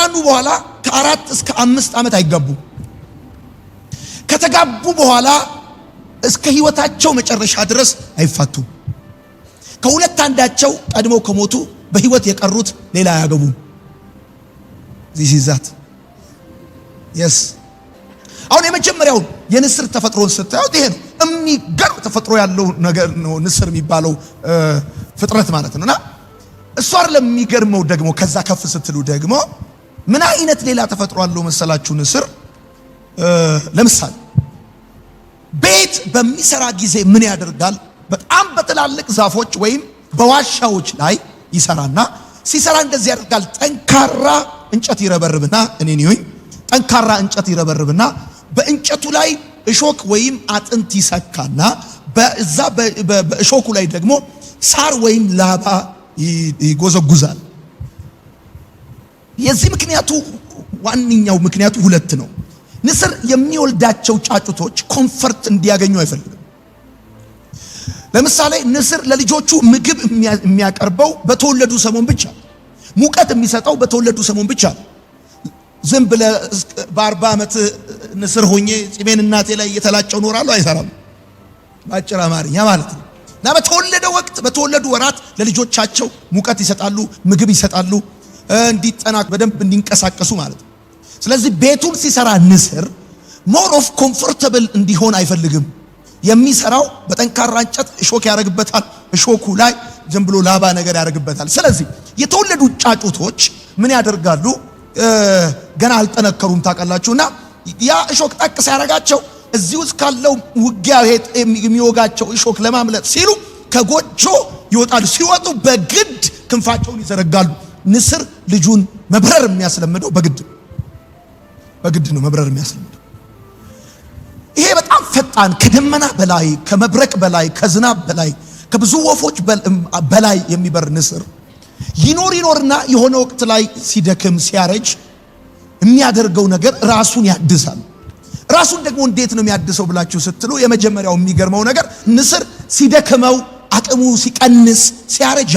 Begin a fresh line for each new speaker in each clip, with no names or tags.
ከተጽናኑ በኋላ ከ4 እስከ 5 ዓመት አይጋቡ። ከተጋቡ በኋላ እስከ ህይወታቸው መጨረሻ ድረስ አይፋቱ። ከሁለት አንዳቸው ቀድሞ ከሞቱ በህይወት የቀሩት ሌላ አያገቡም። this is that yes አሁን የመጀመሪያው የንስር ተፈጥሮን ስታዩት ይሄ ነው። የሚገርም ተፈጥሮ ያለው ነገር ነው ንስር የሚባለው ፍጥረት ማለት ነውና እሱ አይደለም የሚገርመው። ደግሞ ከዛ ከፍ ስትሉ ደግሞ ምን አይነት ሌላ ተፈጥሮ አለው መሰላችሁ? ንስር ለምሳሌ ቤት በሚሰራ ጊዜ ምን ያደርጋል? በጣም በትላልቅ ዛፎች ወይም በዋሻዎች ላይ ይሰራና ሲሰራ እንደዚህ ያደርጋል። ጠንካራ እንጨት ይረበርብና ጠንካራ እንጨት ይረበርብና በእንጨቱ ላይ እሾክ ወይም አጥንት ይሰካና በዛ በእሾኩ ላይ ደግሞ ሳር ወይም ላባ ይጎዘጉዛል። የዚህ ምክንያቱ ዋንኛው ምክንያቱ ሁለት ነው። ንስር የሚወልዳቸው ጫጩቶች ኮምፈርት እንዲያገኙ አይፈልግም። ለምሳሌ ንስር ለልጆቹ ምግብ የሚያቀርበው በተወለዱ ሰሞን ብቻ፣ ሙቀት የሚሰጠው በተወለዱ ሰሞን ብቻ። ዝም ብለ በ40 ዓመት ንስር ሆኜ ጺሜን እናቴ ላይ እየተላጨው ኖራለሁ አይሰራም። ባጭር አማርኛ ማለት ነው። እና በተወለደ ወቅት በተወለዱ ወራት ለልጆቻቸው ሙቀት ይሰጣሉ፣ ምግብ ይሰጣሉ፣ እንዲጠናክ በደንብ እንዲንቀሳቀሱ ማለት ነው። ስለዚህ ቤቱን ሲሰራ ንስር ሞር ኦፍ ኮምፎርታብል እንዲሆን አይፈልግም። የሚሰራው በጠንካራ እንጨት እሾክ ያደርግበታል። እሾኩ ላይ ዝም ብሎ ላባ ነገር ያደርግበታል። ስለዚህ የተወለዱ ጫጩቶች ምን ያደርጋሉ? ገና አልጠነከሩም ታውቃላችሁና ያ እሾክ ጠቅስ ያደርጋቸው እዚህ ውስጥ ካለው ውጊያ የሚወጋቸው እሾክ ለማምለጥ ሲሉ ከጎጆ ይወጣሉ። ሲወጡ በግድ ክንፋቸውን ይዘረጋሉ። ንስር ልጁን መብረር የሚያስለምደው በግድ ነው መብረር የሚያስለምደው። ይሄ በጣም ፈጣን ከደመና በላይ ከመብረቅ በላይ ከዝናብ በላይ ከብዙ ወፎች በላይ የሚበር ንስር ይኖርና የሆነ ወቅት ላይ ሲደክም ሲያረጅ የሚያደርገው ነገር ራሱን ያድሳል። ራሱን ደግሞ እንዴት ነው የሚያድሰው ብላችሁ ስትሉ የመጀመሪያው የሚገርመው ነገር ንስር ሲደክመው አቅሙ ሲቀንስ ሲያረጅ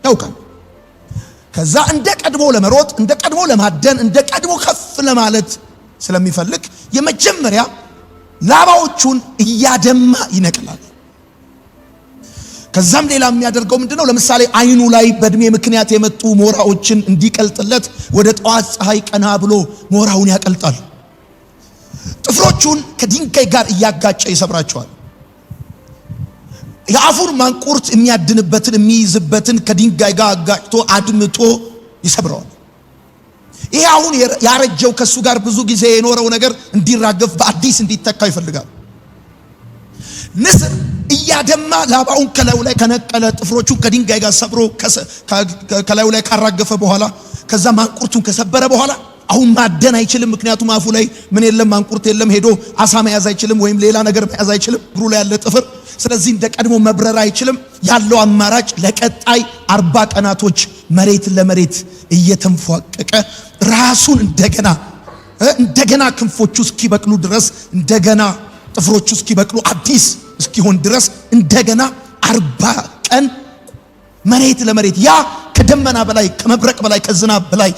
ያውቃል። ከዛ እንደ ቀድሞ ለመሮጥ እንደ ቀድሞ ለማደን እንደ ቀድሞ ከፍ ለማለት ስለሚፈልግ የመጀመሪያ ላባዎቹን እያደማ ይነቅላል። ከዛም ሌላ የሚያደርገው ምንድነው? ለምሳሌ አይኑ ላይ በእድሜ ምክንያት የመጡ ሞራዎችን እንዲቀልጥለት ወደ ጠዋት ፀሐይ ቀና ብሎ ሞራውን ያቀልጣል። ጥፍሮቹን ከድንጋይ ጋር እያጋጨ ይሰብራቸዋል። የአፉን ማንቁርት የሚያድንበትን የሚይዝበትን ከድንጋይ ጋር አጋጭቶ አድምቶ ይሰብረዋል። ይሄ አሁን ያረጀው ከሱ ጋር ብዙ ጊዜ የኖረው ነገር እንዲራገፍ በአዲስ እንዲተካ ይፈልጋል። ንስር እያደማ ላባውን ከላዩ ላይ ከነቀለ ጥፍሮቹን ከድንጋይ ጋር ሰብሮ ከላዩ ላይ ካራገፈ በኋላ ከዛ ማንቁርቱን ከሰበረ በኋላ አሁን ማደን አይችልም። ምክንያቱም አፉ ላይ ምን የለም ማንቁርት የለም። ሄዶ አሳ መያዝ አይችልም ወይም ሌላ ነገር መያዝ አይችልም እግሩ ላይ ያለ ጥፍር። ስለዚህ እንደ ቀድሞ መብረር አይችልም። ያለው አማራጭ ለቀጣይ 40 ቀናቶች መሬት ለመሬት እየተንፏቀቀ ራሱን እንደገና ክንፎቹ እስኪበቅሉ ድረስ እንደገና ጥፍሮቹ እስኪበቅሉ አዲስ እስኪሆን ድረስ እንደገና 40 ቀን መሬት ለመሬት ያ ከደመና በላይ ከመብረቅ በላይ ከዝናብ በላይ